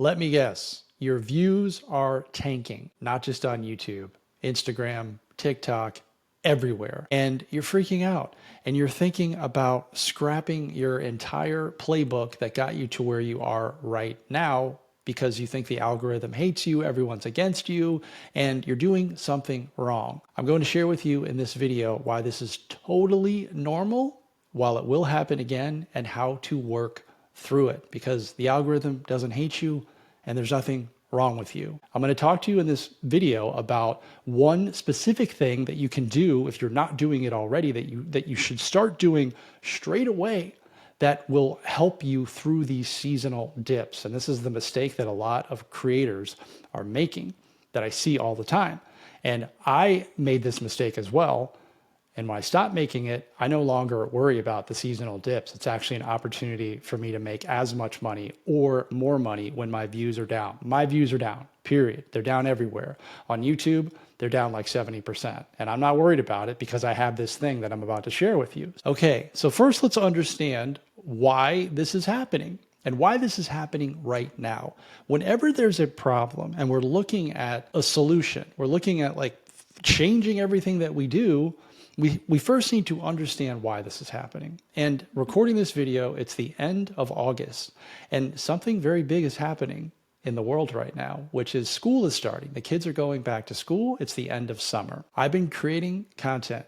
Let me guess, your views are tanking, not just on YouTube, Instagram, TikTok, everywhere. And you're freaking out and you're thinking about scrapping your entire playbook that got you to where you are right now because you think the algorithm hates you, everyone's against you, and you're doing something wrong. I'm going to share with you in this video why this is totally normal, while it will happen again, and how to work through it, because the algorithm doesn't hate you and there's nothing wrong with you. I'm going to talk to you in this video about one specific thing that you can do if you're not doing it already, that you should start doing straight away, that will help you through these seasonal dips. And this is the mistake that a lot of creators are making, that I see all the time. And I made this mistake as well. And when I stopped making it, I no longer worry about the seasonal dips. It's actually an opportunity for me to make as much money or more money when my views are down. My views are down, period. They're down everywhere. On YouTube, they're down like 70%. And I'm not worried about it because I have this thing that I'm about to share with you. Okay, so first let's understand why this is happening and why this is happening right now. Whenever there's a problem and we're looking at a solution, we're looking at like changing everything that we do, we first need to understand why this is happening. And recording this video, it's the end of August, and something very big is happening in the world right now, which is school is starting. The kids are going back to school. It's the end of summer. I've been creating content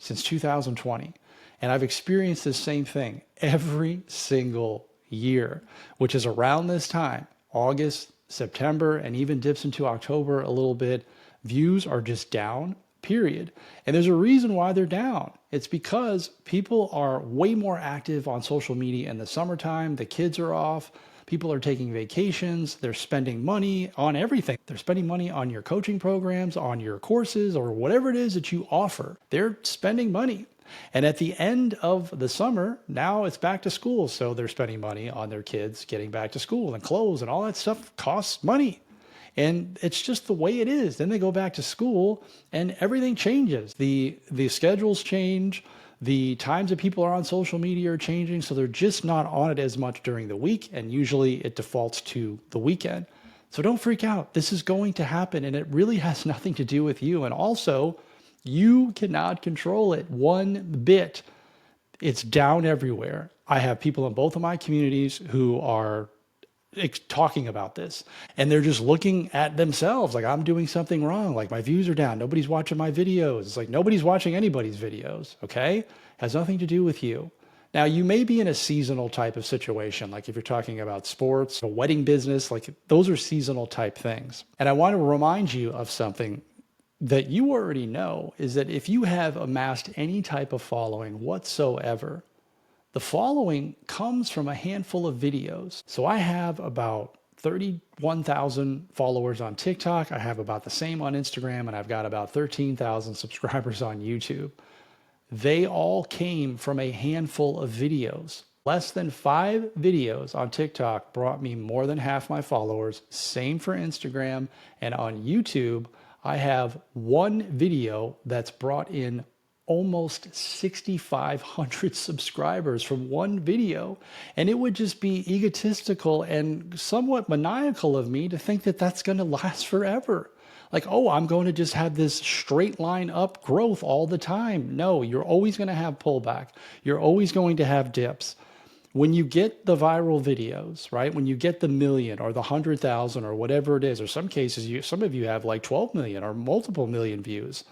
since 2020, and I've experienced the same thing every single year, which is around this time, August, September, and even dips into October a little bit. Views are just down, period. And there's a reason why they're down. It's because people are way more active on social media in the summertime. The kids are off. People are taking vacations. They're spending money on everything. They're spending money on your coaching programs, on your courses, or whatever it is that you offer. They're spending money. And at the end of the summer, now it's back to school. So they're spending money on their kids getting back to school, and clothes and all that stuff costs money. And it's just the way it is. Then they go back to school and everything changes. The schedules change. The times that people are on social media are changing. So they're just not on it as much during the week. And usually it defaults to the weekend. So don't freak out. This is going to happen, and it really has nothing to do with you. And also, you cannot control it one bit. It's down everywhere. I have people in both of my communities who are talking about this, and they're just looking at themselves like, I'm doing something wrong. Like, my views are down. Nobody's watching my videos. It's like nobody's watching anybody's videos. Okay. Has nothing to do with you. Now, you may be in a seasonal type of situation. Like if you're talking about sports, a wedding business, like those are seasonal type things. And I want to remind you of something that you already know, is that if you have amassed any type of following whatsoever, the following comes from a handful of videos. So I have about 31,000 followers on TikTok. I have about the same on Instagram, and I've got about 13,000 subscribers on YouTube. They all came from a handful of videos. Less than 5 videos on TikTok brought me more than half my followers. Same for Instagram. And on YouTube, I have one video that's brought in almost 6,500 subscribers from one video. And it would just be egotistical and somewhat maniacal of me to think that that's going to last forever. Like, oh, I'm going to just have this straight line up growth all the time. No, you're always going to have pullback. You're always going to have dips. When you get the viral videos, right? When you get the million or the 100,000 or whatever it is, or some cases, some of you have like 12 million or multiple million views.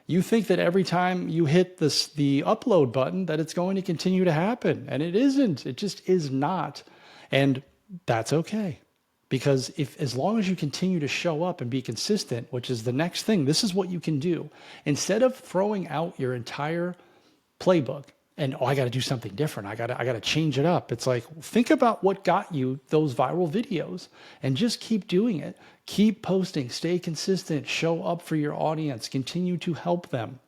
You think that every time you hit the upload button that it's going to continue to happen, and it isn't. It just is not. And that's okay. Because as long as you continue to show up and be consistent, which is the next thing, this is what you can do. Instead of throwing out your entire playbook and, oh, I got to do something different. I got to change it up. It's like, think about what got you those viral videos and just keep doing it. Keep posting, stay consistent, show up for your audience, continue to help them,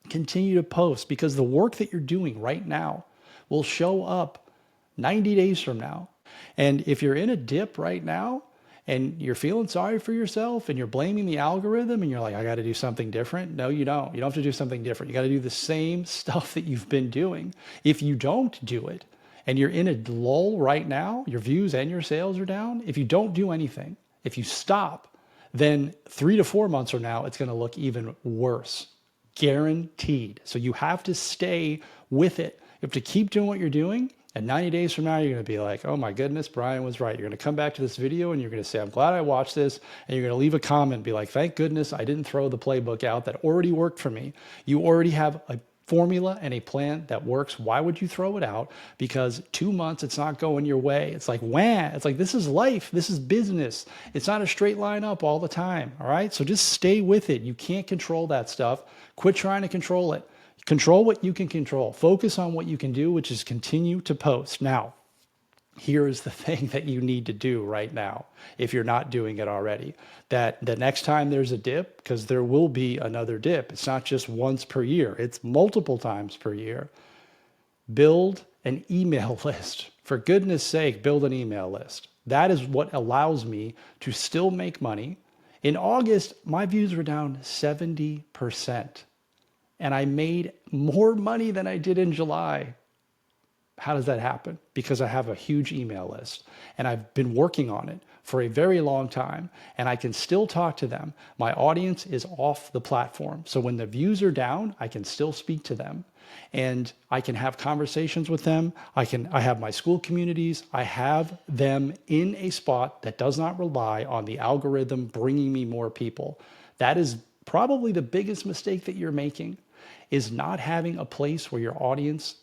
continue to post, because the work that you're doing right now will show up 90 days from now. And if you're in a dip right now and you're feeling sorry for yourself and you're blaming the algorithm and you're like, I got to do something different. No, you don't. You don't have to do something different. You got to do the same stuff that you've been doing. If you don't do it and you're in a lull right now, your views and your sales are down, if you don't do anything, if you stop, then 3 to 4 months from now, it's going to look even worse. Guaranteed. So you have to stay with it. You have to keep doing what you're doing. And 90 days from now, you're going to be like, oh my goodness, Brian was right. You're going to come back to this video and you're going to say, I'm glad I watched this. And you're going to leave a comment and be like, thank goodness I didn't throw the playbook out that already worked for me. You already have a formula and a plan that works. Why would you throw it out? Because 2 months, it's not going your way. It's like, wah, it's like, this is life. This is business. It's not a straight line up all the time. All right. So just stay with it. You can't control that stuff. Quit trying to control it. Control what you can control. Focus on what you can do, which is continue to post. Now, here is the thing that you need to do right now, if you're not doing it already, that the next time there's a dip, because there will be another dip, it's not just once per year, it's multiple times per year, build an email list. For goodness sake, build an email list. That is what allows me to still make money. In August, my views were down 70%, and I made more money than I did in July. How does that happen? Because I have a huge email list and I've been working on it for a very long time and I can still talk to them. My audience is off the platform. So when the views are down, I can still speak to them and I can have conversations with them. I have my school communities. I have them in a spot that does not rely on the algorithm bringing me more people. That is probably the biggest mistake that you're making, is not having a place where your audience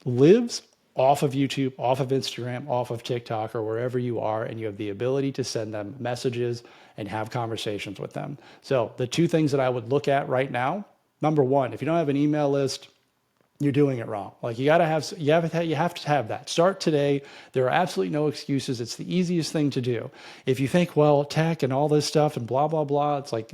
lives off of YouTube, off of Instagram, off of TikTok, or wherever you are, and you have the ability to send them messages and have conversations with them. So the 2 things that I would look at right now, number 1, if you don't have an email list, you're doing it wrong. Like you have to have that. Start today. There are absolutely no excuses. It's the easiest thing to do. If you think, well, tech and all this stuff and blah, blah, blah, it's like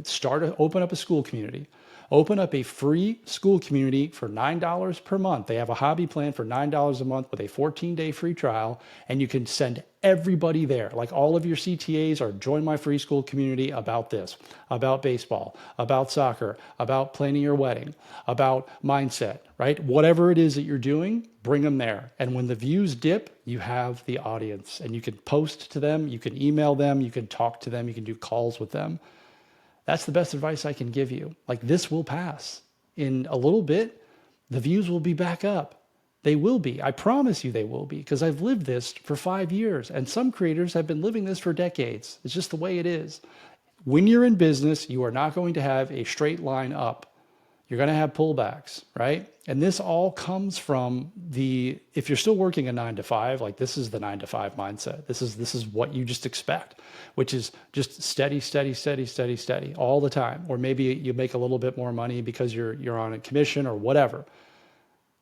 open up a school community. Open up a free school community for $9 per month. They have a hobby plan for $9 a month with a 14-day free trial, and you can send everybody there. Like all of your CTAs are join my free school community about this, about baseball, about soccer, about planning your wedding, about mindset, right? Whatever it is that you're doing, bring them there. And when the views dip, you have the audience and you can post to them, you can email them, you can talk to them, you can do calls with them. That's the best advice I can give you. Like this will pass. In a little bit, the views will be back up. They will be. I promise you they will be, because I've lived this for 5 years and some creators have been living this for decades. It's just the way it is. When you're in business, you are not going to have a straight line up. You're going to have pullbacks, right? And this all comes from if you're still working a 9 to 5, like this is the 9 to 5 mindset. This is what you just expect, which is just steady, steady, steady, steady, steady all the time. Or maybe you make a little bit more money because you're on a commission or whatever.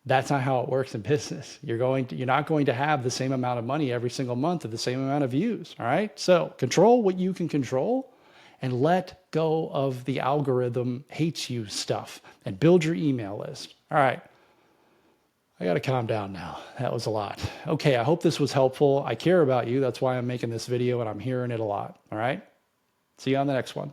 That's not how it works in business. You're not going to have the same amount of money every single month at the same amount of views. All right. So control what you can control and let go of the algorithm hates you stuff and build your email list. All right. I got to calm down now. That was a lot. Okay. I hope this was helpful. I care about you. That's why I'm making this video and I'm hearing it a lot. All right. See you on the next one.